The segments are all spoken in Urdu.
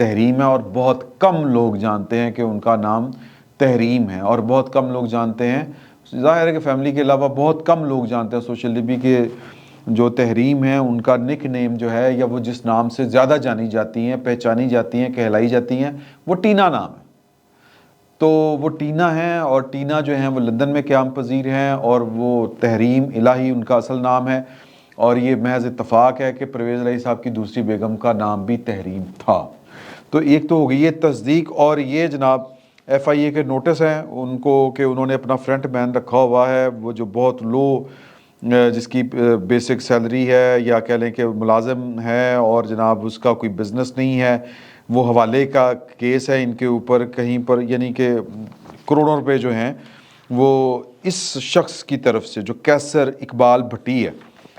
تحریم ہے، اور بہت کم لوگ جانتے ہیں کہ ان کا نام تحریم ہے، اور بہت کم لوگ جانتے ہیں، ظاہر ہے کہ فیملی کے علاوہ بہت کم لوگ جانتے ہیں سوشل ڈبی کے جو تحریم ہے ان کا نک نیم جو ہے، یا وہ جس نام سے زیادہ جانی جاتی ہیں، پہچانی جاتی ہیں، کہلائی جاتی ہیں، وہ ٹینا نام ہے۔ تو وہ ٹینا ہیں، اور ٹینا جو ہیں وہ لندن میں قیام پذیر ہیں، اور وہ تحریم الہی ان کا اصل نام ہے، اور یہ محض اتفاق ہے کہ پرویز الہی صاحب کی دوسری بیگم کا نام بھی تحریم تھا۔ تو ایک تو ہو گئی یہ تصدیق، اور یہ جناب ایف آئی اے کے نوٹس ہیں ان کو کہ انہوں نے اپنا فرنٹ مین رکھا ہوا ہے، وہ جو بہت لو جس کی بیسک سیلری ہے، یا کہہ لیں کہ ملازم ہے، اور جناب اس کا کوئی بزنس نہیں ہے، وہ حوالے کا کیس ہے ان کے اوپر کہیں پر، یعنی کہ کروڑوں روپے جو ہیں وہ اس شخص کی طرف سے جو کیسر اقبال بھٹی ہے،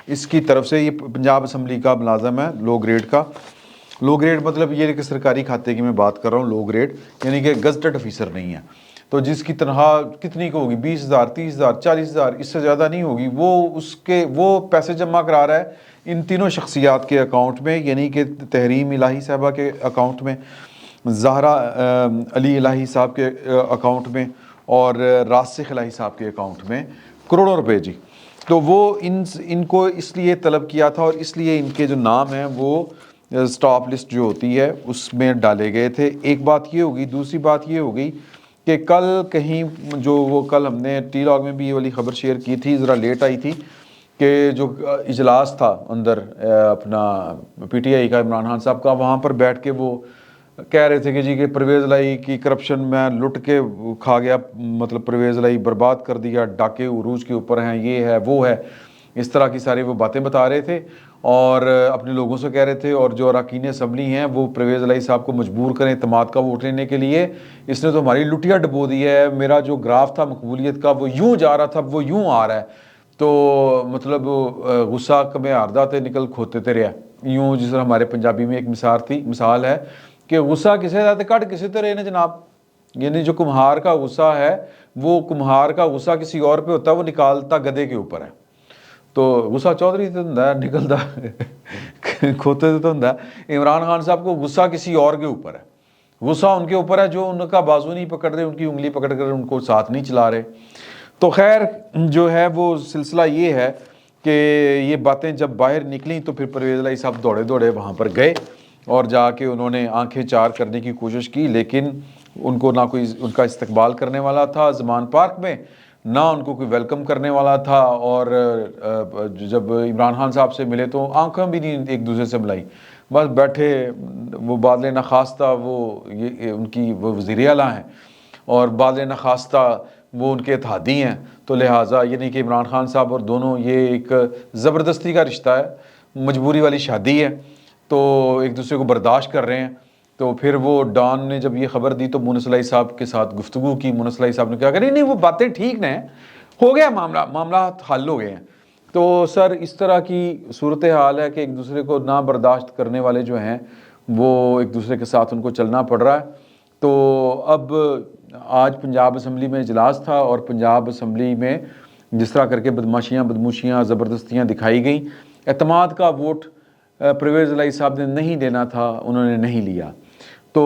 اس کی طرف سے، یہ پنجاب اسمبلی کا ملازم ہے لو گریڈ کا۔ لو گریڈ مطلب یہ کہ سرکاری کھاتے کی میں بات کر رہا ہوں، لو گریڈ یعنی کہ گزٹڈ آفیسر نہیں ہے، تو جس کی تنخواہ کتنی کو ہوگی، 20,000 30,000 40,000، اس سے زیادہ نہیں ہوگی، وہ پیسے جمع کرا رہا ہے ان تینوں شخصیات کے اکاؤنٹ میں، یعنی کہ تحریم الہی صاحبہ کے اکاؤنٹ میں، زہرا علی الہی صاحب کے اکاؤنٹ میں، اور راسخ الہی صاحب کے اکاؤنٹ میں کروڑوں روپے جی۔ تو وہ ان کو اس لیے طلب کیا تھا، اور اس لیے ان کے جو نام ہیں وہ سٹاپ لسٹ جو ہوتی ہے اس میں ڈالے گئے تھے۔ ایک بات یہ ہوگی، دوسری بات یہ ہوگی کہ کل کہیں جو وہ کل ہم نے ٹی لاگ میں بھی یہ والی خبر شیئر کی تھی، ذرا لیٹ آئی تھی، کہ جو اجلاس تھا اندر اپنا پی ٹی آئی کا عمران خان صاحب کا، وہاں پر بیٹھ کے وہ کہہ رہے تھے کہ جی کہ پرویز الہی کی کرپشن میں لٹ کے کھا گیا، مطلب پرویز الہی برباد کر دیا، ڈاکے عروج کے اوپر ہیں، یہ ہے وہ ہے، اس طرح کی ساری وہ باتیں بتا رہے تھے، اور اپنے لوگوں سے کہہ رہے تھے، اور جو اراکین اسمبلی ہیں وہ پرویز الہی صاحب کو مجبور کریں اعتماد کا ووٹ لینے کے لیے، اس نے تو ہماری لٹیا ڈبو دی ہے، میرا جو گراف تھا مقبولیت کا وہ یوں جا رہا تھا وہ یوں آ رہا ہے، تو مطلب غصہ کمیں آردہ تے نکل کھوتے تے رہا، یوں جس طرح ہمارے پنجابی میں ایک مثال ہے کہ غصہ کسے دا تے کٹ کسے تے رہے نے جناب، یعنی جو کمہار کا غصہ ہے وہ کمہار کا غصہ کسی اور پہ ہوتا ہے، وہ نکالتا گدھے کے اوپر ہے، تو غصہ چودھری تے ہوندا ہے نکلدا کھوتے تے تو ہوندا ہے۔ عمران خان صاحب کو غصہ کسی اور کے اوپر ہے، غصہ ان کے اوپر ہے جو ان کا بازو نہیں پکڑ رہے، ان کی انگلی پکڑ کر ان کو ساتھ نہیں چلا رہے۔ تو خیر جو ہے وہ سلسلہ یہ ہے کہ یہ باتیں جب باہر نکلیں تو پھر پرویز الہی صاحب دوڑے دوڑے وہاں پر گئے، اور جا کے انہوں نے آنکھیں چار کرنے کی کوشش کی، لیکن ان کو نہ کوئی ان کا استقبال کرنے والا تھا زمان پارک میں، نہ ان کو کوئی ویلکم کرنے والا تھا، اور جب عمران خان صاحب سے ملے تو آنکھیں بھی نہیں ایک دوسرے سے ملائی، بس بیٹھے، وہ بادل نخواستہ وہ یہ ان کی وہ وزیر اعلیٰ ہیں، اور بادل نخواستہ وہ ان کے اتحادی ہیں، تو لہٰذا یعنی کہ عمران خان صاحب اور دونوں یہ ایک زبردستی کا رشتہ ہے، مجبوری والی شادی ہے، تو ایک دوسرے کو برداشت کر رہے ہیں۔ تو پھر وہ ڈان نے جب یہ خبر دی تو مونس الہی صاحب کے ساتھ گفتگو کی، مونس الہی صاحب نے کہا کہ نہیں وہ باتیں ٹھیک نہیں، ہو گیا معاملات حل ہو گئے ہیں۔ تو سر اس طرح کی صورتحال ہے کہ ایک دوسرے کو نہ برداشت کرنے والے جو ہیں وہ ایک دوسرے کے ساتھ ان کو چلنا پڑ رہا ہے۔ تو اب آج پنجاب اسمبلی میں اجلاس تھا، اور پنجاب اسمبلی میں جس طرح کر کے بدماشیاں زبردستیاں دکھائی گئیں، اعتماد کا ووٹ پرویز الہی صاحب نے نہیں دینا تھا، انہوں نے نہیں لیا، تو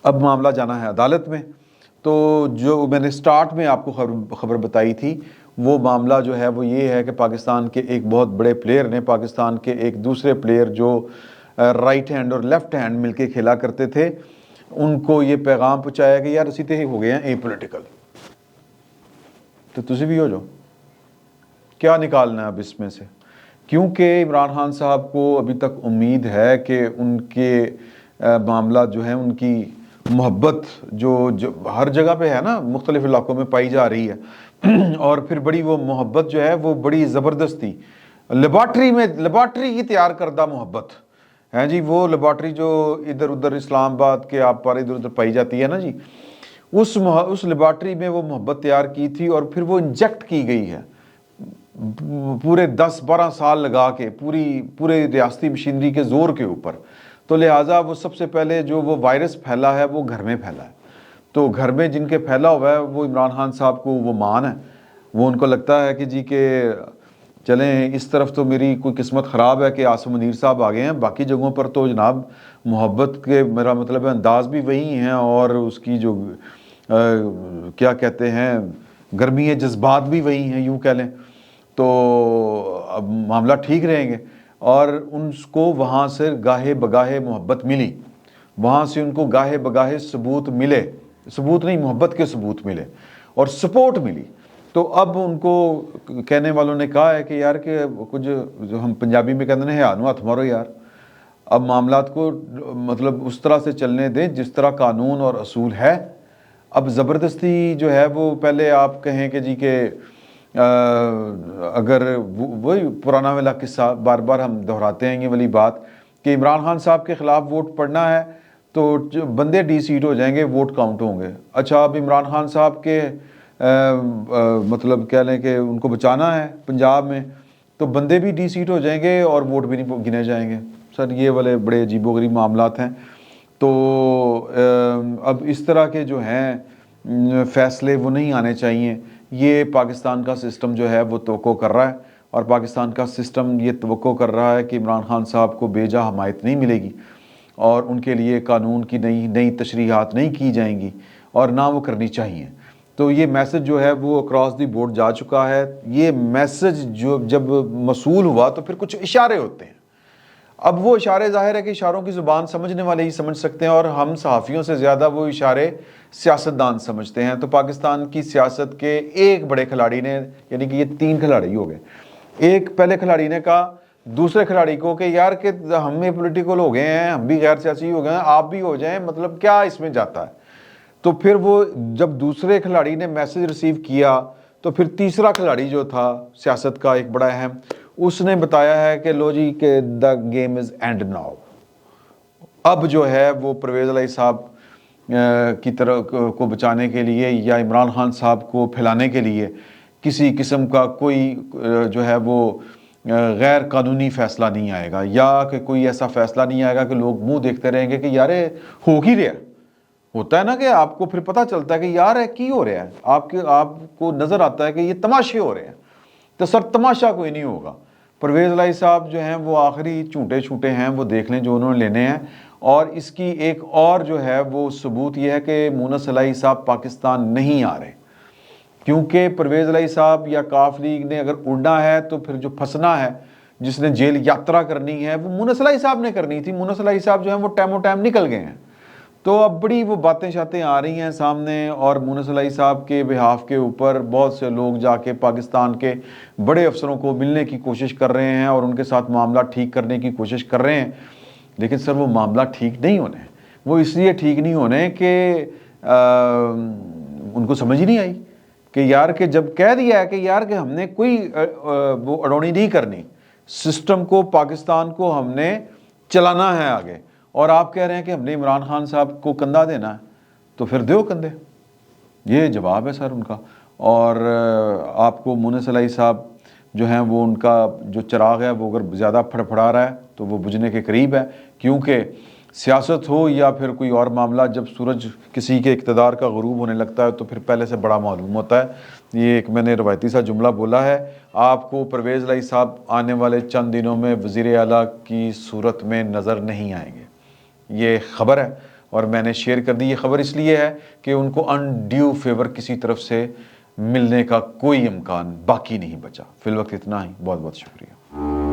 اب معاملہ جانا ہے عدالت میں۔ تو جو میں نے سٹارٹ میں آپ کو خبر بتائی تھی، وہ معاملہ جو ہے وہ یہ ہے کہ پاکستان کے ایک بہت بڑے پلیئر نے پاکستان کے ایک دوسرے پلیئر جو رائٹ ہینڈ اور لیفٹ ہینڈ مل کے کھیلا کرتے تھے، ان کو یہ پیغام پہنچایا کہ یار اسی تے ہو گئے ہیں اے پولیٹیکل، تو تسی بھی ہو جاؤ، کیا نکالنا ہے اب اس میں سے، کیونکہ عمران خان صاحب کو ابھی تک امید ہے کہ ان کے معاملات جو ہیں، ان کی محبت جو ہر جگہ پہ ہے نا، مختلف علاقوں میں پائی جا رہی ہے، اور پھر بڑی وہ محبت جو ہے وہ بڑی زبردستی لیبارٹری کی تیار کردہ محبت ہے جی، وہ لیبارٹری جو ادھر ادھر اسلام آباد کے آپ پر ادھر ادھر پائی جاتی ہے نا جی، اس لیبارٹری میں وہ محبت تیار کی تھی، اور پھر وہ انجیکٹ کی گئی ہے پورے 10-12 سال لگا کے پورے ریاستی مشینری کے زور کے اوپر۔ تو لہٰذا وہ سب سے پہلے جو وہ وائرس پھیلا ہے وہ گھر میں پھیلا ہے، تو گھر میں جن کے پھیلا ہوا ہے وہ عمران خان صاحب کو وہ مان ہے، وہ ان کو لگتا ہے کہ جی کہ چلیں اس طرف تو میری کوئی قسمت خراب ہے کہ عاصم منیر صاحب آ گئے ہیں، باقی جگہوں پر تو جناب محبت کے میرا مطلب ہے انداز بھی وہی ہیں اور اس کی جو کیا کہتے ہیں گرمی جذبات بھی وہی ہیں یوں کہہ لیں، تو اب معاملہ ٹھیک رہیں گے۔ اور ان کو وہاں سے گاہے بگاہے محبت ملی، وہاں سے ان کو گاہے بگاہے ثبوت ملے، ثبوت نہیں محبت کے ثبوت ملے اور سپورٹ ملی۔ تو اب ان کو کہنے والوں نے کہا ہے کہ یار کہ کچھ جو ہم پنجابی میں کہتے ہیں ہانو ہاتھ مارو یار، اب معاملات کو مطلب اس طرح سے چلنے دیں جس طرح قانون اور اصول ہے۔ اب زبردستی جو ہے وہ پہلے آپ کہیں کہ جی کہ اگر وہی پرانا والا قصہ بار بار ہم دہراتے ہیں یہ والی بات کہ عمران خان صاحب کے خلاف ووٹ پڑنا ہے تو بندے ڈی سیٹ ہو جائیں گے، ووٹ کاؤنٹ ہوں گے۔ اچھا اب عمران خان صاحب کے مطلب کہہ لیں کہ ان کو بچانا ہے پنجاب میں تو بندے بھی ڈی سیٹ ہو جائیں گے اور ووٹ بھی نہیں گنے جائیں گے۔ سر یہ والے بڑے عجیب و غریب معاملات ہیں۔ تو اب اس طرح کے جو ہیں فیصلے وہ نہیں آنے چاہیے۔ یہ پاکستان کا سسٹم جو ہے وہ توقع کر رہا ہے اور پاکستان کا سسٹم یہ توقع کر رہا ہے کہ عمران خان صاحب کو بے جا حمایت نہیں ملے گی اور ان کے لیے قانون کی نئی تشریحات نہیں کی جائیں گی اور نہ وہ کرنی چاہیے۔ تو یہ میسج جو ہے وہ اکراس دی بورڈ جا چکا ہے۔ یہ میسج جو جب موصول ہوا تو پھر کچھ اشارے ہوتے ہیں، اب وہ اشارے ظاہر ہے کہ اشاروں کی زبان سمجھنے والے ہی سمجھ سکتے ہیں اور ہم صحافیوں سے زیادہ وہ اشارے سیاستدان سمجھتے ہیں۔ تو پاکستان کی سیاست کے ایک بڑے کھلاڑی نے، یعنی کہ یہ 3 کھلاڑی ہو گئے، ایک پہلے کھلاڑی نے کہا دوسرے کھلاڑی کو کہ یار کہ ہم بھی پولیٹیکل ہو گئے ہیں، ہم بھی غیر سیاسی ہو گئے ہیں، آپ بھی ہو جائیں، مطلب کیا اس میں جاتا ہے۔ تو پھر وہ جب دوسرے کھلاڑی نے میسج ریسیو کیا تو پھر تیسرا کھلاڑی جو تھا سیاست کا ایک بڑا اہم، اس نے بتایا ہے کہ لو جی کہ the game is and now. اب جو ہے وہ پرویز الہی صاحب کی طرح کو بچانے کے لیے یا عمران خان صاحب کو پھیلانے کے لیے کسی قسم کا کوئی جو ہے وہ غیر قانونی فیصلہ نہیں آئے گا، یا کہ کوئی ایسا فیصلہ نہیں آئے گا کہ لوگ منہ دیکھتے رہیں گے کہ یار ہو ہی رہا ہوتا ہے نا، کہ آپ کو پھر پتہ چلتا ہے کہ یار ہے کی ہو رہا ہے، آپ کو نظر آتا ہے کہ یہ تماشے ہو رہے ہیں۔ تو سر تماشا کوئی نہیں ہوگا۔ پرویز الہی صاحب جو ہیں وہ آخری چھوٹے ہیں، وہ دیکھ لیں جو انہوں نے لینے ہیں۔ اور اس کی ایک اور جو ہے وہ ثبوت یہ ہے کہ مونس الہی صاحب پاکستان نہیں آ رہے، کیونکہ پرویز الہی صاحب یا کاف لیگ نے اگر اڑنا ہے تو پھر جو پھنسنا ہے، جس نے جیل یاترا کرنی ہے وہ مونس الہی صاحب نے کرنی تھی۔ مونس الہی صاحب جو ہیں وہ ٹائم نکل گئے ہیں۔ تو اب بڑی وہ باتیں شاتیں آ رہی ہیں سامنے، اور مونس الہی صاحب کے بہاف کے اوپر بہت سے لوگ جا کے پاکستان کے بڑے افسروں کو ملنے کی کوشش کر رہے ہیں اور ان کے ساتھ معاملہ ٹھیک کرنے کی کوشش کر رہے ہیں، لیکن سر وہ معاملہ ٹھیک نہیں ہونے۔ وہ اس لیے ٹھیک نہیں ہونے کہ ان کو سمجھ ہی نہیں آئی کہ یار کہ جب کہہ دیا ہے کہ یار کہ ہم نے کوئی وہ اڑونی نہیں کرنی، سسٹم کو پاکستان کو ہم نے چلانا ہے آگے، اور آپ کہہ رہے ہیں کہ ہم نے عمران خان صاحب کو کندھا دینا ہے، تو پھر دیو کندھے۔ یہ جواب ہے سر ان کا۔ اور آپ کو مونس الہی صاحب جو ہیں وہ ان کا جو چراغ ہے وہ اگر زیادہ پھڑپھڑا رہا ہے تو وہ بجھنے کے قریب ہے، کیونکہ سیاست ہو یا پھر کوئی اور معاملہ، جب سورج کسی کے اقتدار کا غروب ہونے لگتا ہے تو پھر پہلے سے بڑا معلوم ہوتا ہے۔ یہ ایک میں نے روایتی سا جملہ بولا ہے آپ کو، پرویز الہی صاحب آنے والے چند دنوں میں وزیر اعلیٰ کی صورت میں نظر نہیں آئیں گے۔ یہ خبر ہے اور میں نے شیئر کر دی۔ یہ خبر اس لیے ہے کہ ان کو انڈیو فیور کسی طرف سے ملنے کا کوئی امکان باقی نہیں بچا۔ فی الوقت اتنا ہی، بہت بہت شکریہ۔